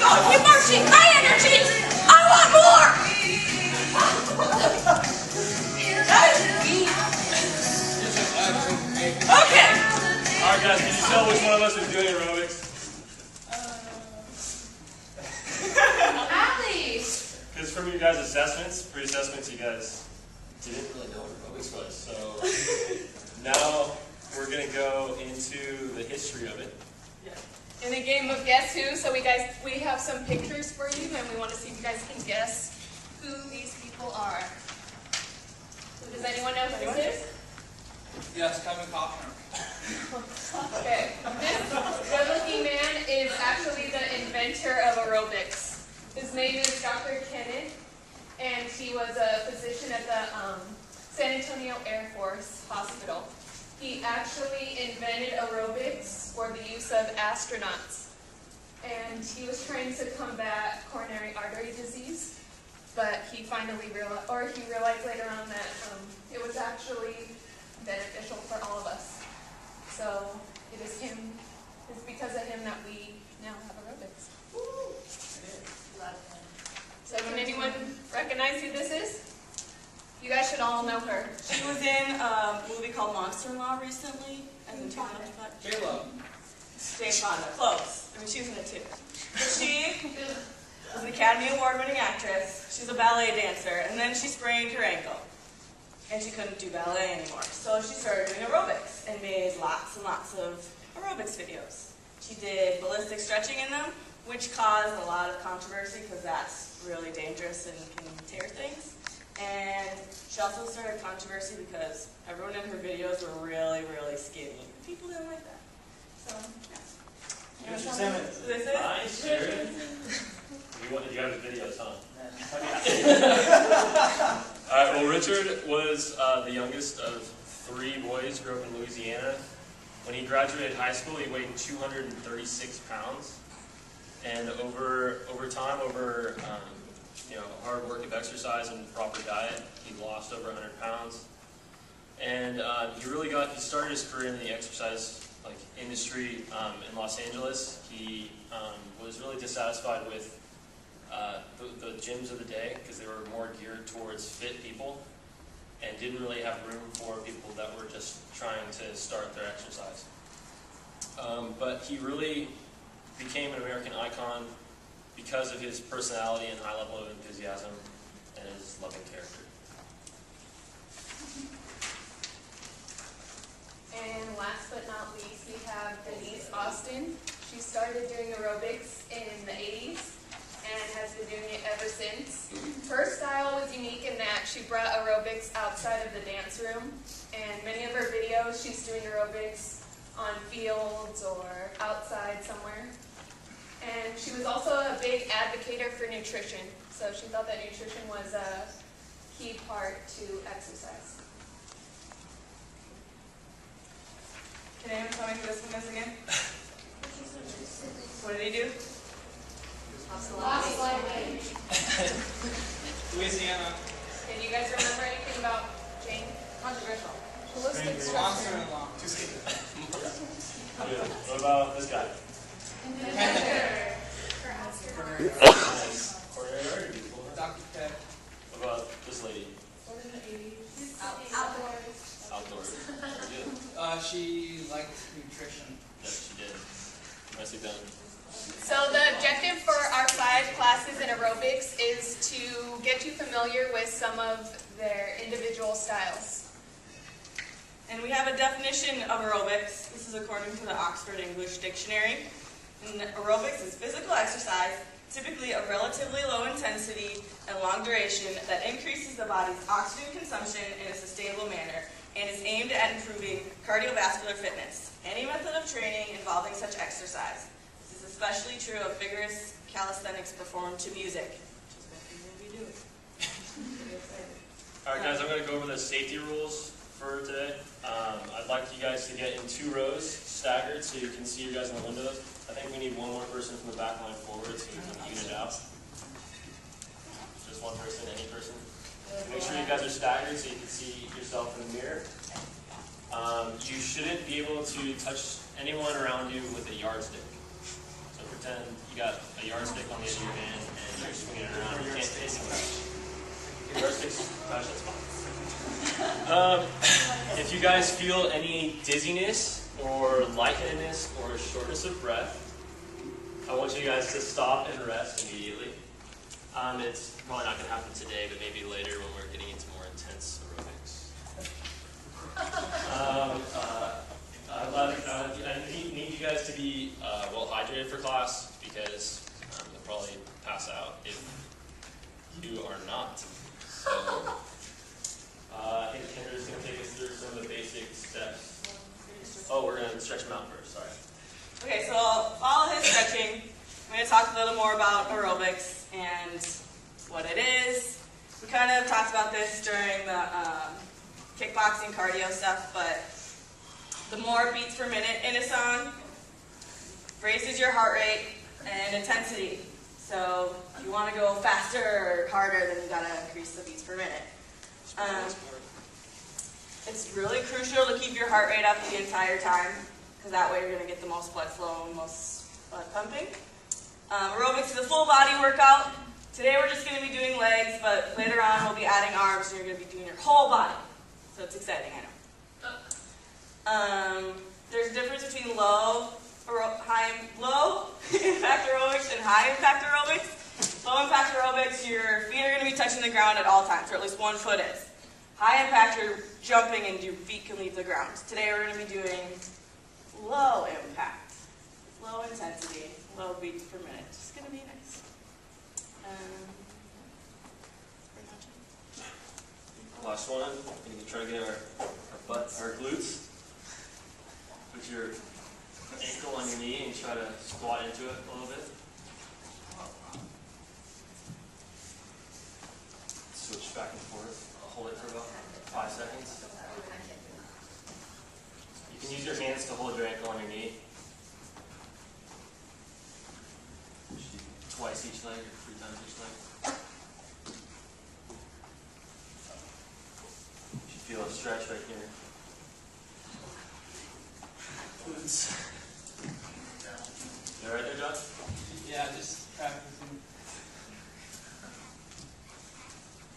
going. Keep marching. My energy. I want more. Okay. All right, guys. Can you tell which one of us is doing aerobics? Because from your guys' assessments, pre-assessments, you guys didn't really know what aerobics was. So now we're going to go into the history of it. In a game of Guess Who, so we have some pictures for you, and we want to see if you guys can guess who these people are. So does anyone know who this is? Yes, Kevin Costner. Okay. This good-looking man is actually the inventor of aerobics. His name is Dr. Kenneth, and he was a physician at the San Antonio Air Force Hospital. He actually invented aerobics for the use of astronauts, and he was trying to combat coronary artery disease, but he finally realized later on that it was actually beneficial for all of us. So it's because of him that we now have aerobics. Woo! So can anyone recognize who this is? You guys should all know her. She was in a movie called Monster-in-Law recently. J-Lo. Jane Fonda. Close. I mean, she was in it too. But she was an Academy Award-winning actress. She's a ballet dancer, and then she sprained her ankle. And she couldn't do ballet anymore. So she started doing aerobics and made lots and lots of aerobics videos. She did ballistic stretching in them, which caused a lot of controversy because that's really dangerous and can tear things. And she also started controversy because everyone in her videos were really, really skinny. People didn't like that. So, yeah. Mr. Simmons. Who this is? Nice, Jared. You wanted you guys' videos, huh? All right, well, Richard was the youngest of 3 boys, grew up in Louisiana. When he graduated high school, he weighed 236 pounds. And over time, hard work of exercise and proper diet, he lost over 100 pounds. And he started his career in the exercise industry in Los Angeles. He was really dissatisfied with the gyms of the day because they were more geared towards fit people and didn't really have room for people that were just trying to start their exercise. But he really became an American icon because of his personality and high level of enthusiasm and his loving character. And last but not least, we have Denise Austin. She started doing aerobics in the 80s and has been doing it ever since. Her style was unique in that she brought aerobics outside of the dance room, and many of her videos she's doing aerobics on fields or outside somewhere. And she was also a big advocate for nutrition, so she thought that nutrition was a key part to exercise. Can anyone tell me who this one is again? What did he do? Lost light. Louisiana. Can you guys remember anything about Jane? Controversial. Ballistic stretching. Monster-in-Law. Too skinny. What about this guy? Inventor. Coronary artery disease. Dr. K. What about this lady? Outdoors. Outdoors. Very good. She liked nutrition. Yes, she did. Nicely done. So the objective for our 5 classes in aerobics is to get you familiar with some of their individual styles. And we have a definition of aerobics. This is according to the Oxford English Dictionary. And aerobics is physical exercise, typically of relatively low intensity and long duration, that increases the body's oxygen consumption in a sustainable manner and is aimed at improving cardiovascular fitness. Any method of training involving such exercise. This is especially true of vigorous calisthenics performed to music, which is what we will be doing. All right, guys, I'm going to go over the safety rules for today. I'd like you guys to get in 2 rows, staggered, so you can see you guys in the windows. I think we need one more person from the back line forward so we can unit out. Just one person, any person. Make sure you guys are staggered so you can see yourself in the mirror. You shouldn't be able to touch anyone around you with a yardstick. So if you're pretend you got a yardstick on the edge of your hand and you're swinging it around. You can't hit anybody. Yardstick's touch, that's fine. If you guys feel any dizziness or lightheadedness or shortness of breath, I want you guys to stop and rest immediately. It's probably not going to happen today, but maybe later when we're getting into more intense aerobics. I need you guys to be well hydrated for class because you'll probably pass out if you are not. So I think Kendra's going to take us through some of the basic steps. Oh, we're going to stretch them out first, sorry. Okay, so I'll follow his stretching. I'm going to talk a little more about aerobics and what it is. We kind of talked about this during the kickboxing cardio stuff, but the more beats per minute in a song raises your heart rate and intensity. So if you want to go faster or harder, then you got to increase the beats per minute. It's really crucial to keep your heart rate up the entire time, because that way you're going to get the most blood flow and most blood pumping. Aerobics is a full body workout. Today we're just going to be doing legs, but later on we'll be adding arms, and you're going to be doing your whole body. So it's exciting, I know. There's a difference between low impact aerobics and high impact aerobics. Low impact aerobics, your feet are going to be touching the ground at all times, or at least one foot is. High impact, you're jumping and your feet can leave the ground. Today we're going to be doing low impact, low intensity, low beats per minute. It's just going to be nice. Last one, we can try to get our glutes. Put your ankle on your knee and try to squat into it a little bit. Switch back and forth. Hold it for about 5 seconds. You can use your hands to hold your ankle on your knee. Twice each leg or 3 times each leg. You should feel a stretch right here. Glutes. You alright there, John? Yeah, just